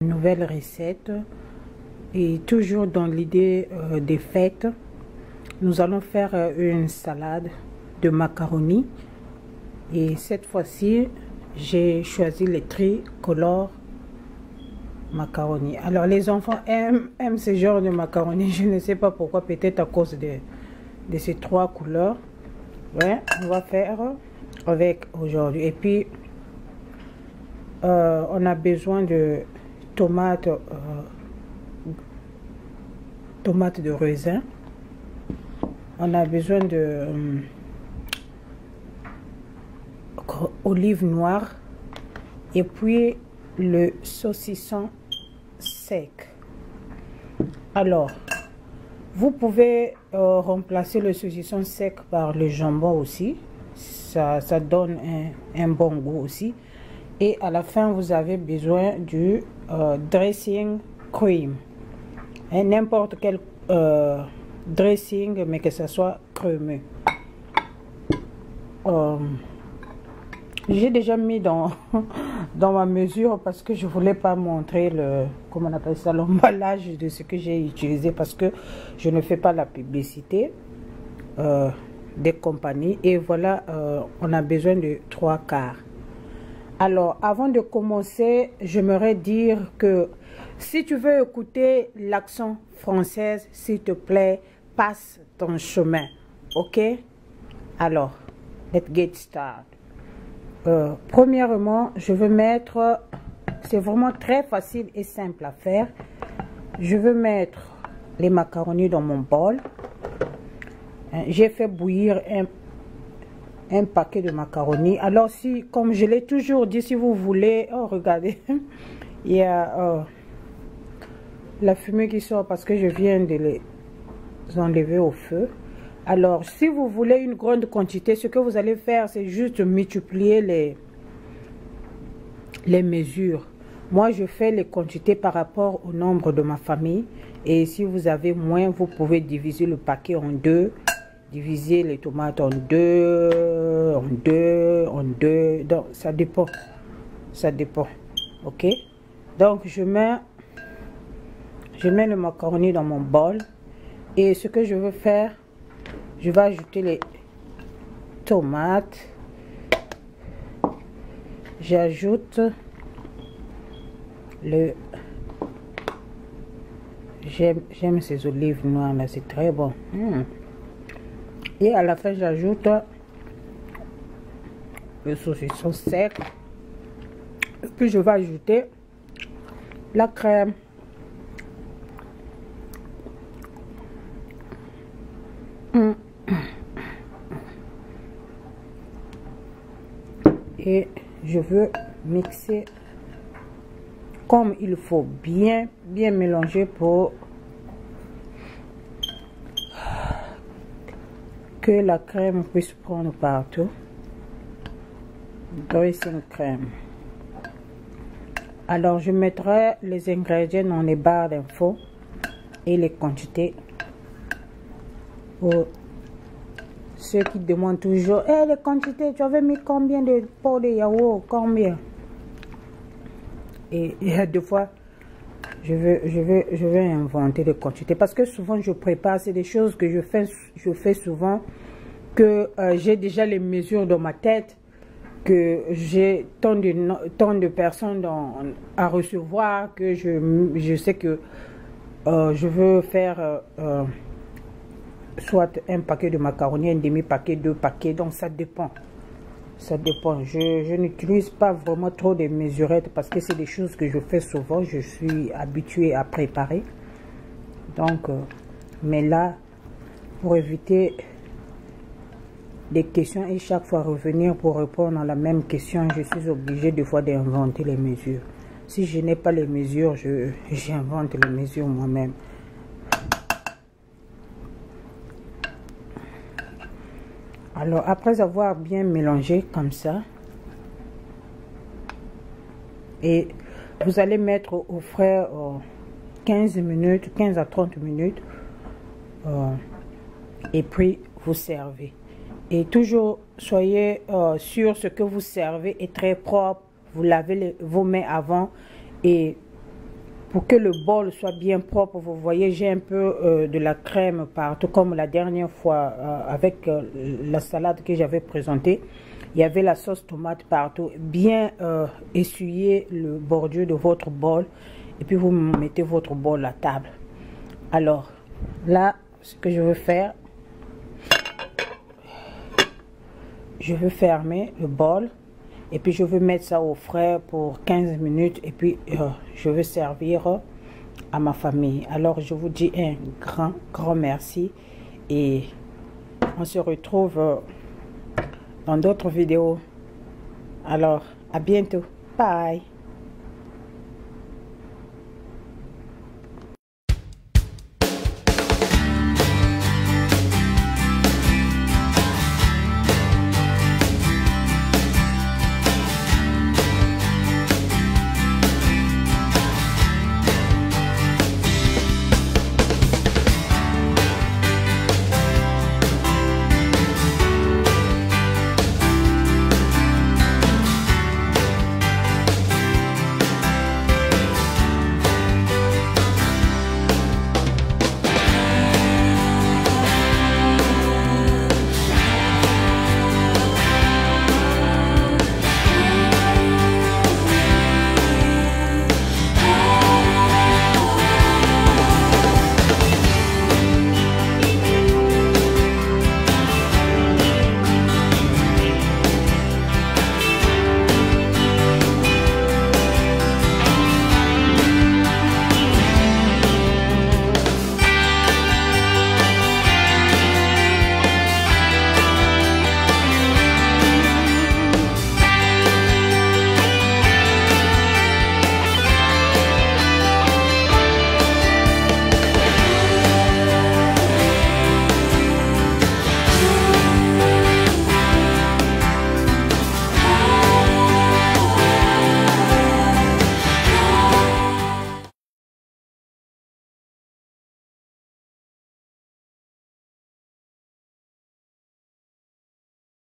Nouvelle recette et toujours dans l'idée des fêtes, nous allons faire une salade de macaroni et cette fois-ci j'ai choisi les tricolores macaroni. Alors les enfants aiment ce genre de macaroni, je ne sais pas pourquoi, peut-être à cause de ces trois couleurs. Ouais, on va faire avec aujourd'hui. Et puis on a besoin de tomates de raisin, on a besoin de olive noire et puis le saucisson sec. Alors vous pouvez remplacer le saucisson sec par le jambon aussi, ça donne un bon goût aussi. Et à la fin vous avez besoin du dressing cream, n'importe quel dressing mais que ça soit crémeux. J'ai déjà mis dans ma mesure parce que je voulais pas montrer le, comment on appelle ça, l'emballage de ce que j'ai utilisé, parce que je ne fais pas la publicité des compagnies. Et voilà, on a besoin de 3/4. Alors, avant de commencer, j'aimerais dire que si tu veux écouter l'accent français, s'il te plaît, passe ton chemin, ok? Alors, let's get started. Premièrement, je veux mettre, c'est vraiment très facile et simple à faire. Je veux mettre les macaronis dans mon bol. J'ai fait bouillir un paquet de macaroni. Alors si, comme je l'ai toujours dit, si vous voulez, oh regardez, il y a la fumée qui sort parce que je viens de les enlever au feu. Alors si vous voulez une grande quantité, ce que vous allez faire, c'est juste multiplier les mesures. Moi je fais les quantités par rapport au nombre de ma famille, et si vous avez moins, vous pouvez diviser le paquet en deux. Diviser les tomates en deux, donc ça dépend, ok? Donc je mets le macaroni dans mon bol, et ce que je veux faire, je vais ajouter les tomates, j'ajoute j'aime ces olives noires là, c'est très bon. Et à la fin, j'ajoute le saucisson sec. Et puis, je vais ajouter la crème. Et je veux mixer comme il faut, bien mélanger pour que la crème puisse prendre partout. Dressing crème. Alors je mettrai les ingrédients dans les barres d'infos et les quantités pour ceux qui demandent toujours les quantités, tu avais mis combien de pots de yaourt, combien? Et deux fois je vais inventer les quantités, parce que souvent je prépare, c'est des choses que je fais souvent, que j'ai déjà les mesures dans ma tête, que j'ai tant de personnes à recevoir, que je sais que je veux faire soit un paquet de macaroni, un demi-paquet, 2 paquets, donc ça dépend. Je n'utilise pas vraiment trop de mesurettes parce que c'est des choses que je fais souvent, je suis habituée à préparer. Donc, mais là, pour éviter des questions et chaque fois revenir pour répondre à la même question, je suis obligée des fois d'inventer les mesures. Si je n'ai pas les mesures, j'invente les mesures moi-même. Alors, après avoir bien mélangé comme ça, et vous allez mettre au frais 15 à 30 minutes, et puis vous servez. Et toujours soyez sûr, ce que vous servez est très propre. Vous lavez vos mains avant, et pour que le bol soit bien propre. Vous voyez, j'ai un peu de la crème partout, comme la dernière fois avec la salade que j'avais présentée. Il y avait la sauce tomate partout. Bien essuyer le bordure de votre bol et puis vous mettez votre bol à table. Alors là, ce que je veux faire, je veux fermer le bol et puis je veux mettre ça au frais pour 15 minutes et puis je veux servir à ma famille. Alors je vous dis un grand merci et on se retrouve dans d'autres vidéos. Alors à bientôt, bye.